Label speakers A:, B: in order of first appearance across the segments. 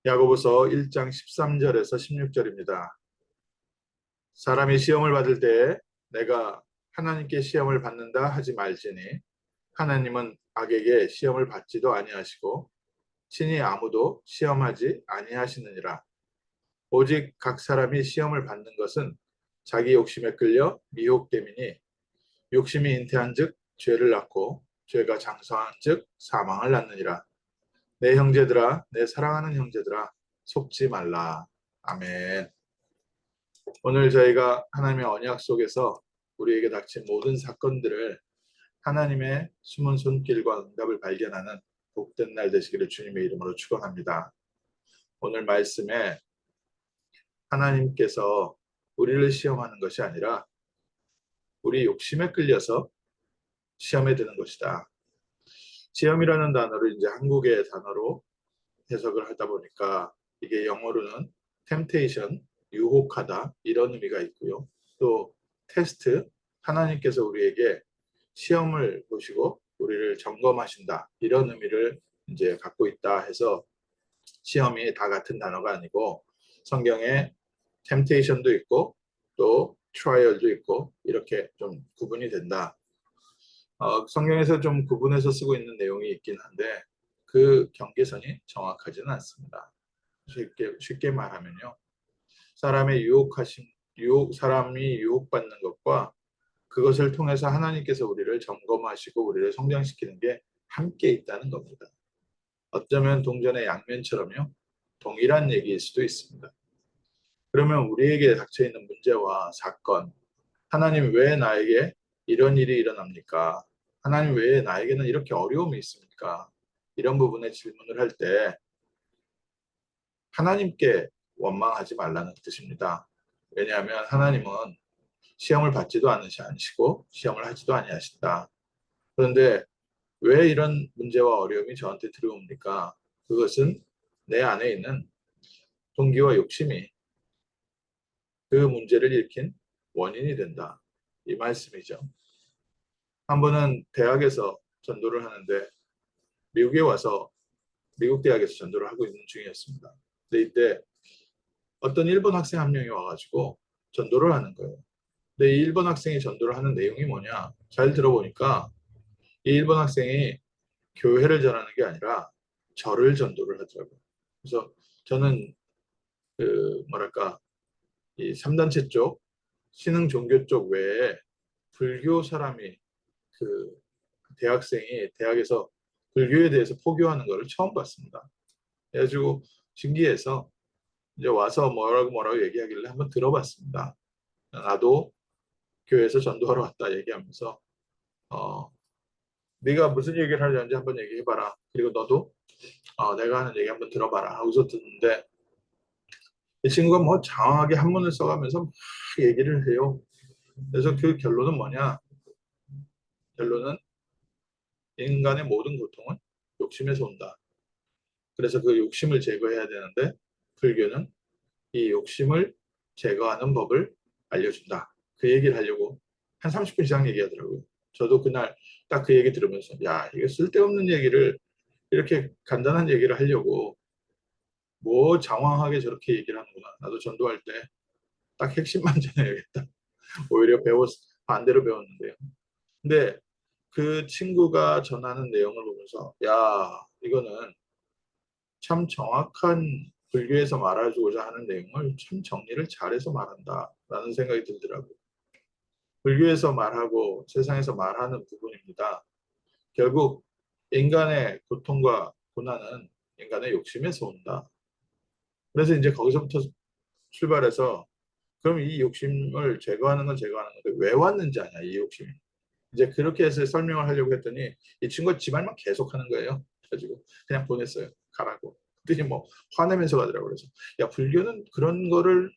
A: 야고보서 1장 13절에서 16절입니다. 사람이 시험을 받을 때 내가 하나님께 시험을 받는다 하지 말지니 하나님은 악에게 시험을 받지도 아니하시고 친히 아무도 시험하지 아니하시느니라. 오직 각 사람이 시험을 받는 것은 자기 욕심에 끌려 미혹됨이니 욕심이 잉태한즉 죄를 낳고 죄가 장성한즉 사망을 낳느니라. 내 형제들아, 내 사랑하는 형제들아, 속지 말라. 아멘. 오늘 저희가 하나님의 언약 속에서 우리에게 닥친 모든 사건들을 하나님의 숨은 손길과 응답을 발견하는 복된 날 되시기를 주님의 이름으로 축원합니다. 오늘 말씀에 하나님께서 우리를 시험하는 것이 아니라 우리 욕심에 끌려서 시험에 드는 것이다. 시험이라는 단어를 이제 한국의 단어로 해석을 하다 보니까 이게 영어로는 temptation, 유혹하다 이런 의미가 있고요. 또 테스트, 하나님께서 우리에게 시험을 보시고 우리를 점검하신다 이런 의미를 이제 갖고 있다 해서 시험이 다 같은 단어가 아니고 성경에 temptation도 있고 또 trial도 있고 이렇게 좀 구분이 된다. 성경에서 좀 구분해서 쓰고 있는 내용이 있긴 한데 그 경계선이 정확하지는 않습니다. 쉽게 말하면요. 사람이 유혹받는 것과 그것을 통해서 하나님께서 우리를 점검하시고 우리를 성장시키는 게 함께 있다는 겁니다. 어쩌면 동전의 양면처럼요. 동일한 얘기일 수도 있습니다. 그러면 우리에게 닥쳐있는 문제와 사건, 하나님 왜 나에게 이런 일이 일어납니까? 하나님 왜 나에게는 이렇게 어려움이 있습니까? 이런 부분에 질문을 할 때 하나님께 원망하지 말라는 뜻입니다. 왜냐하면 하나님은 시험을 받지도 않으시고 시험을 하지도 아니하신다. 그런데 왜 이런 문제와 어려움이 저한테 들어옵니까? 그것은 내 안에 있는 동기와 욕심이 그 문제를 일으킨 원인이 된다. 이 말씀이죠. 한 번은 대학에서 전도를 하는데 미국에 와서 미국 대학에서 전도를 하고 있는 중이었습니다. 근데 이때 어떤 일본 학생 한 명이 와가지고 전도를 하는 거예요. 근데 이 일본 학생이 전도를 하는 내용이 뭐냐? 잘 들어보니까 이 일본 학생이 교회를 전하는 게 아니라 절을 전도를 하더라고요. 그래서 저는 그 뭐랄까 이 3단체 쪽 신흥 종교 쪽 외에 불교 사람이 그 대학생이 대학에서 불교에 대해서 포교하는 것을 처음 봤습니다. 그래가지고 신기해서 이제 와서 뭐라고 얘기하길래 한번 들어봤습니다. 나도 교회에서 전도하러 왔다 얘기하면서 네가 무슨 얘기를 하려는지 한번 얘기해봐라. 그리고 너도 내가 하는 얘기 한번 들어봐라 하고서 듣는데 이 친구가 뭐 장황하게 한문을 써가면서 막 얘기를 해요. 그래서 그 결론은 뭐냐? 결론은 인간의 모든 고통은 욕심에서 온다. 그래서 그 욕심을 제거해야 되는데 불교는 이 욕심을 제거하는 법을 알려준다. 그 얘기를 하려고 한 30분 이상 얘기하더라고요. 저도 그날 딱 그 얘기 들으면서 야, 이거 쓸데없는 얘기를 이렇게 간단한 얘기를 하려고 뭐 장황하게 저렇게 얘기를 하는구나. 나도 전도할 때 딱 핵심만 전해야겠다. 오히려 반대로 배웠는데요. 근데 그 친구가 전하는 내용을 보면서 야, 이거는 참 정확한 불교에서 말해주고자 하는 내용을 참 정리를 잘해서 말한다라는 생각이 들더라고요. 불교에서 말하고 세상에서 말하는 부분입니다. 결국 인간의 고통과 고난은 인간의 욕심에서 온다. 그래서 이제 거기서부터 출발해서 그럼 이 욕심을 제거하는 건 제거하는 건데 왜 왔는지 아냐 이 욕심이. 이제 그렇게 해서 설명을 하려고 했더니 이 친구가 지 말만 계속 하는 거예요. 그래가지고 그냥 보냈어요. 가라고. 그랬더니 뭐 화내면서 가더라고요. 그래서 야 불교는 그런 거를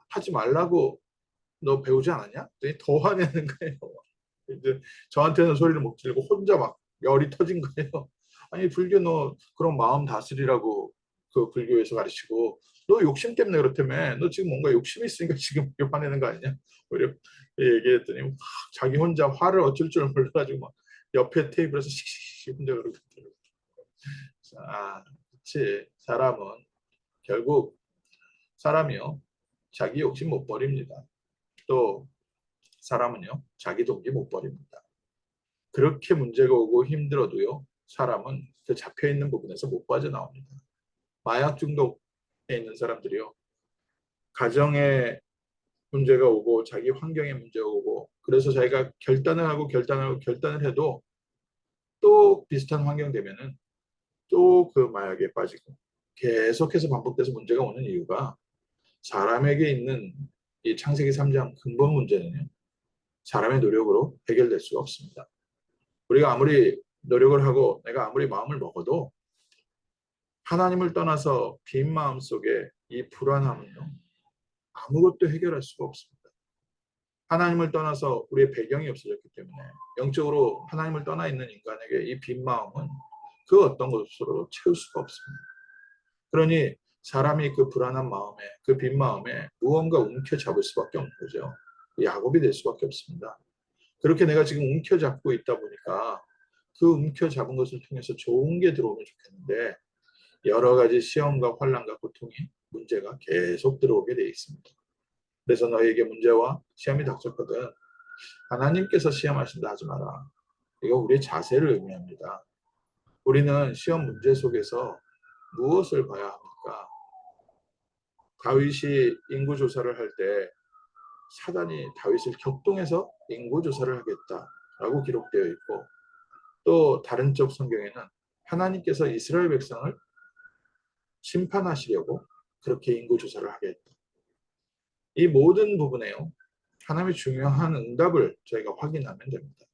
A: 하지 말라고 너 배우지 않았냐? 그랬더니 더 화내는 거예요. 이제 저한테는 소리를 못 지르고 혼자 막 열이 터진 거예요. 아니 불교 너 그런 마음 다스리라고 그 불교에서 가르치고 너 욕심 때문에 그렇다며 너 지금 뭔가 욕심이 있으니까 지금 화내는 거 아니냐? 오히려 얘기했더니 막 자기 혼자 화를 어쩔 줄 몰라가지고 막 옆에 테이블에서 씩씩씩 혼자 그러고 있더라고요. 아, 그렇지. 사람은 결국 사람이요 자기 욕심 못 버립니다. 또 사람은요 자기 동기 못 버립니다. 그렇게 문제가 오고 힘들어도요 사람은 그 잡혀있는 부분에서 못 빠져나옵니다. 마약 중독에 있는 사람들이요 가정에 문제가 오고 자기 환경에 문제가 오고 그래서 자기가 결단을 해도 또 비슷한 환경 되면은 또 그 마약에 빠지고 계속해서 반복돼서 문제가 오는 이유가 사람에게 있는 이 창세기 3장 근본 문제는요. 사람의 노력으로 해결될 수가 없습니다. 우리가 아무리 노력을 하고 내가 아무리 마음을 먹어도 하나님을 떠나서 빈 마음 속에 이 불안함은요. 아무것도 해결할 수가 없습니다. 하나님을 떠나서 우리의 배경이 없어졌기 때문에 영적으로 하나님을 떠나 있는 인간에게 이 빈 마음은 그 어떤 것으로 채울 수가 없습니다. 그러니 사람이 그 불안한 마음에 그 빈 마음에 무언가 움켜잡을 수밖에 없는 거죠. 야곱이 될 수밖에 없습니다. 그렇게 내가 지금 움켜잡고 있다 보니까 그 움켜잡은 것을 통해서 좋은 게 들어오면 좋겠는데 여러 가지 시험과 환난과 고통이 문제가 계속 들어오게 되어 있습니다. 그래서 너에게 문제와 시험이 닥쳤거든 하나님께서 시험하신다 하지 마라. 이거 우리의 자세를 의미합니다. 우리는 시험 문제 속에서 무엇을 봐야 합니까? 다윗이 인구 조사를 할 때 사단이 다윗을 격동해서 인구 조사를 하겠다라고 기록되어 있고 또 다른 쪽 성경에는 하나님께서 이스라엘 백성을 심판하시려고 그렇게 인구 조사를 하게 했다. 이 모든 부분에요. 하나님의 중요한 응답을 저희가 확인하면 됩니다.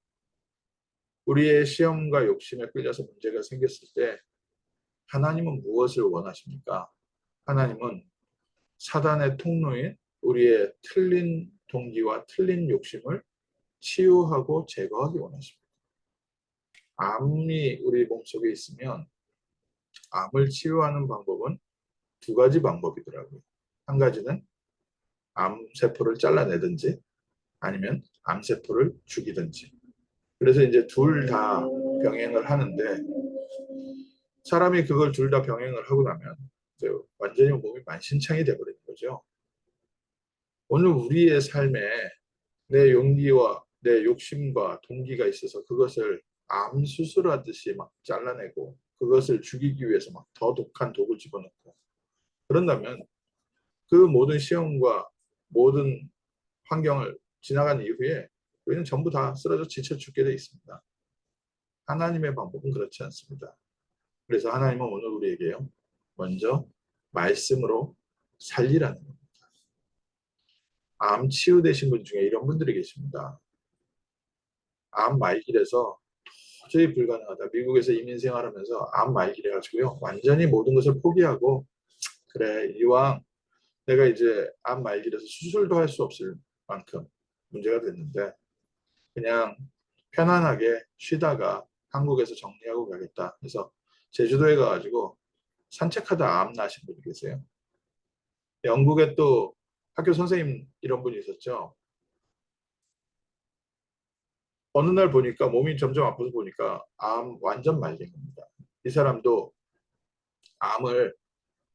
A: 우리의 시험과 욕심에 끌려서 문제가 생겼을 때 하나님은 무엇을 원하십니까? 하나님은 사단의 통로인 우리의 틀린 동기와 틀린 욕심을 치유하고 제거하기 원하십니다. 암이 우리 몸속에 있으면 암을 치유하는 방법은 두 가지 방법이더라고요. 한 가지는 암세포를 잘라내든지 아니면 암세포를 죽이든지. 그래서 이제 둘 다 병행을 하는데 사람이 그걸 둘 다 병행을 하고 나면 이제 완전히 몸이 만신창이 돼버리는 거죠. 오늘 우리의 삶에 내 용기와 내 욕심과 동기가 있어서 그것을 암 수술하듯이 막 잘라내고 그것을 죽이기 위해서 막 더 독한 독을 집어넣고 그런다면 그 모든 시험과 모든 환경을 지나간 이후에 우리는 전부 다 쓰러져 지쳐 죽게 되어 있습니다. 하나님의 방법은 그렇지 않습니다. 그래서 하나님은 오늘 우리에게요. 먼저 말씀으로 살리라는 겁니다. 암 치유되신 분 중에 이런 분들이 계십니다. 암 말길에서 도저히 불가능하다. 미국에서 이민 생활하면서 암 말길 해가지고요. 완전히 모든 것을 포기하고 그래 이왕 내가 이제 암 말길에서 수술도 할 수 없을 만큼 문제가 됐는데 그냥 편안하게 쉬다가 한국에서 정리하고 가겠다. 그래서 제주도에 가가지고 산책하다 암 나신 분이 계세요. 영국에 또 학교 선생님 이런 분이 있었죠. 어느 날 보니까 몸이 점점 아파서 보니까 암 완전 말린 겁니다. 이 사람도 암을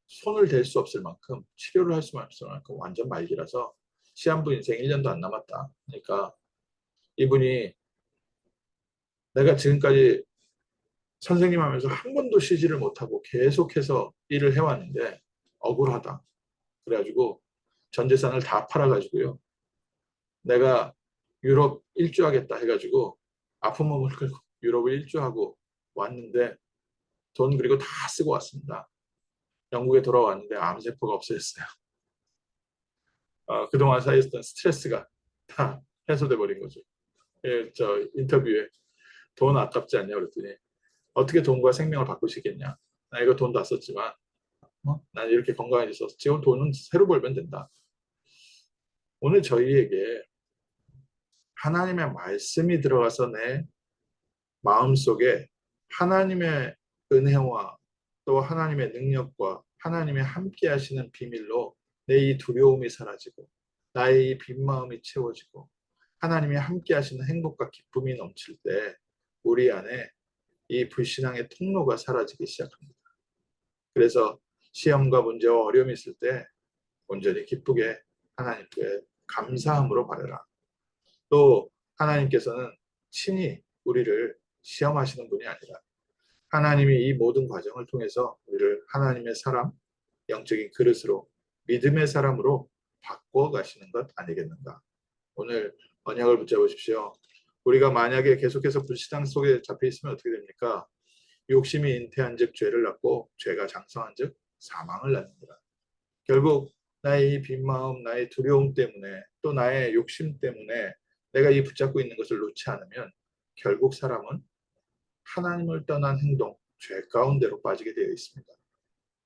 A: 손을 댈 수 없을 만큼 치료를 할 수 없을 만큼 완전 말기라서 시한부 인생 1년도 안 남았다. 그러니까 이분이 내가 지금까지 선생님 하면서 한 번도 쉬지를 못하고 계속해서 일을 해왔는데 억울하다. 그래가지고 전 재산을 다 팔아가지고요. 내가 유럽 일주하겠다 해가지고 아픈 몸을 끌고 유럽을 일주하고 왔는데 돈 그리고 다 쓰고 왔습니다. 영국에 돌아왔는데 암세포가 없어졌어요. 그동안 쌓였던 스트레스가 다 해소돼 버린 거죠. 예, 저 인터뷰에 돈 아깝지 않냐 그랬더니 어떻게 돈과 생명을 바꾸시겠냐. 나 이거 돈 다 썼지만 난 이렇게 건강해져서 지금 돈은 새로 벌면 된다. 오늘 저희에게 하나님의 말씀이 들어가서 내 마음속에 하나님의 은혜와 또 하나님의 능력과 하나님의 함께 하시는 비밀로 내 이 두려움이 사라지고 나의 이 빈 마음이 채워지고 하나님이 함께 하시는 행복과 기쁨이 넘칠 때 우리 안에 이 불신앙의 통로가 사라지기 시작합니다. 그래서 시험과 문제와 어려움이 있을 때 온전히 기쁘게 하나님께 감사함으로 바라라. 또 하나님께서는 친히 우리를 시험하시는 분이 아니라 하나님이 이 모든 과정을 통해서 우리를 하나님의 사람, 영적인 그릇으로 믿음의 사람으로 바꿔 가시는 것 아니겠는가. 오늘 언약을 붙잡으십시오. 우리가 만약에 계속해서 불신앙 속에 잡혀 있으면 어떻게 됩니까? 욕심이 잉태한 즉 죄를 낳고 죄가 장성한 즉 사망을 낳는다. 결국 나의 이 빈 마음, 나의 두려움 때문에 또 나의 욕심 때문에 내가 이 붙잡고 있는 것을 놓지 않으면 결국 사람은 하나님을 떠난 행동, 죄 가운데로 빠지게 되어 있습니다.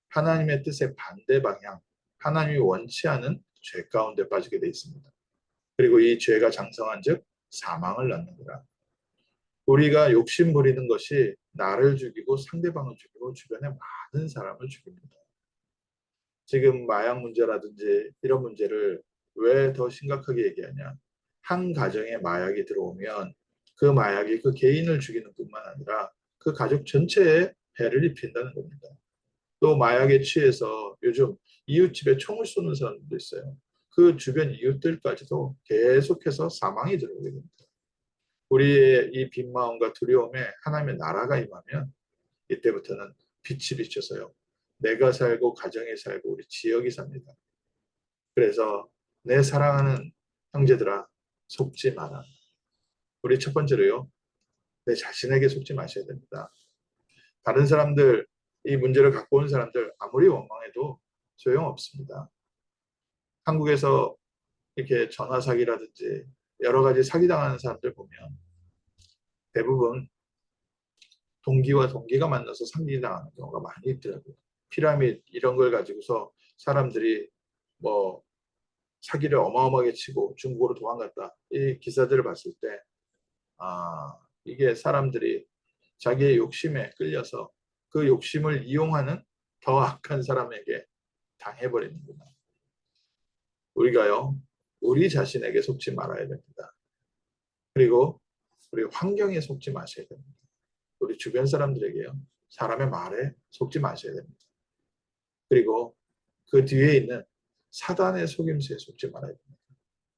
A: 하나님의 뜻의 반대 방향, 하나님이 원치 않은 죄 가운데 빠지게 되어 있습니다. 그리고 이 죄가 장성한 즉 사망을 낳는구나. 우리가 욕심 부리는 것이 나를 죽이고 상대방을 죽이고 주변에 많은 사람을 죽입니다. 지금 마약 문제라든지 이런 문제를 왜 더 심각하게 얘기하냐. 한 가정에 마약이 들어오면 그 마약이 그 개인을 죽이는 뿐만 아니라 그 가족 전체에 해를 입힌다는 겁니다. 또 마약에 취해서 요즘 이웃집에 총을 쏘는 사람들도 있어요. 그 주변 이웃들까지도 계속해서 사망이 들어오게 됩니다. 우리의 이 빈 마음과 두려움에 하나님의 나라가 임하면 이때부터는 빛이 비쳐서요. 내가 살고 가정이 살고 우리 지역이 삽니다. 그래서 내 사랑하는 형제들아 속지 마라. 우리 첫 번째로요. 내 자신에게 속지 마셔야 됩니다. 다른 사람들 이 문제를 갖고 온 사람들 아무리 원망해도 소용없습니다. 한국에서 이렇게 전화 사기라든지 여러 가지 사기당하는 사람들 보면 대부분 동기와 동기가 만나서 사기당하는 경우가 많이 있더라고요. 피라미드 이런 걸 가지고서 사람들이 뭐 사기를 어마어마하게 치고 중국으로 도망갔다. 이 기사들을 봤을 때 이게 사람들이 자기의 욕심에 끌려서 그 욕심을 이용하는 더 악한 사람에게 당해버리는구나. 우리가요, 우리 자신에게 속지 말아야 됩니다. 그리고 우리 환경에 속지 마셔야 됩니다. 우리 주변 사람들에게요, 사람의 말에 속지 마셔야 됩니다. 그리고 그 뒤에 있는 사단의 속임수에 속지 말아야 됩니다.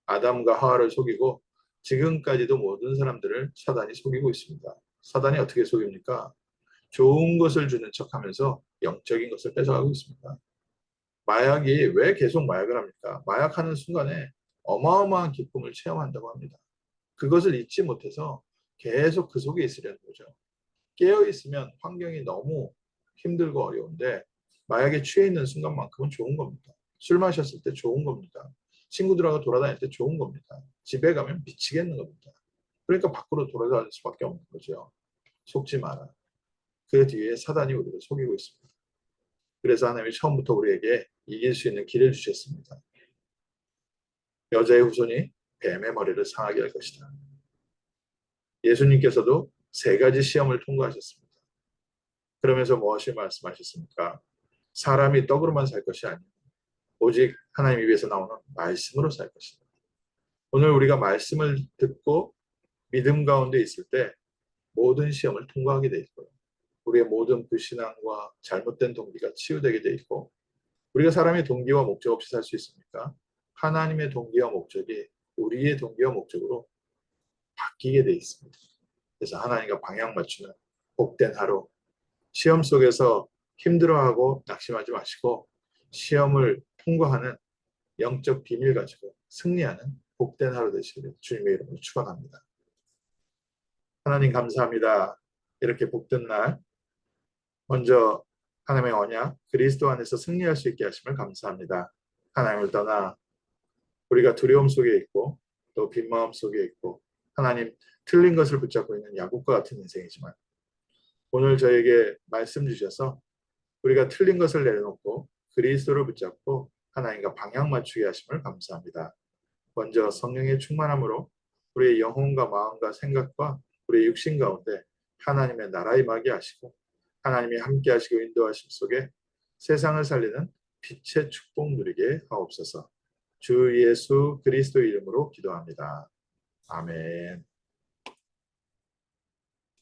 A: 아담과 하와를 속이고 지금까지도 모든 사람들을 사단이 속이고 있습니다. 사단이 어떻게 속입니까? 좋은 것을 주는 척하면서 영적인 것을 뺏어가고 있습니다. 마약이 왜 계속 마약을 합니까? 마약하는 순간에 어마어마한 기쁨을 체험한다고 합니다. 그것을 잊지 못해서 계속 그 속에 있으려는 거죠. 깨어 있으면 환경이 너무 힘들고 어려운데 마약에 취해 있는 순간만큼은 좋은 겁니다. 술 마셨을 때 좋은 겁니다. 친구들하고 돌아다닐 때 좋은 겁니다. 집에 가면 미치겠는 겁니다. 그러니까 밖으로 돌아다닐 수밖에 없는 거죠. 속지 마라. 그 뒤에 사단이 우리를 속이고 있습니다. 그래서 하나님이 처음부터 우리에게 이길 수 있는 길을 주셨습니다. 여자의 후손이 뱀의 머리를 상하게 할 것이다. 예수님께서도 3가지 시험을 통과하셨습니다. 그러면서 무엇을 말씀하셨습니까? 사람이 떡으로만 살 것이 아니고 오직 하나님 입에서 나오는 말씀으로 살 것이다. 오늘 우리가 말씀을 듣고 믿음 가운데 있을 때 모든 시험을 통과하게 돼 있고요. 우리의 모든 불신앙과 잘못된 동기가 치유되게 돼 있고 우리가 사람의 동기와 목적 없이 살 수 있습니까? 하나님의 동기와 목적이 우리의 동기와 목적으로 바뀌게 돼 있습니다. 그래서 하나님과 방향 맞추는 복된 하루, 시험 속에서 힘들어하고 낙심하지 마시고 시험을 통과하는 영적 비밀 가지고 승리하는 복된 하루 되시기를 주님의 이름으로 축원합니다. 하나님 감사합니다. 이렇게 복된 날 먼저 하나님의 언약 그리스도 안에서 승리할 수 있게 하심을 감사합니다. 하나님을 떠나 우리가 두려움 속에 있고 또 빈마음 속에 있고 하나님 틀린 것을 붙잡고 있는 야곱과 같은 인생이지만 오늘 저에게 말씀 주셔서 우리가 틀린 것을 내려놓고 그리스도를 붙잡고 하나님과 방향 맞추게 하심을 감사합니다. 먼저 성령의 충만함으로 우리의 영혼과 마음과 생각과 우리의 육신 가운데 하나님의 나라 임하게 하시고 하나님이 함께 하시고 인도하심 속에 세상을 살리는 빛의 축복 누리게 하옵소서. 주 예수 그리스도 이름으로 기도합니다. 아멘.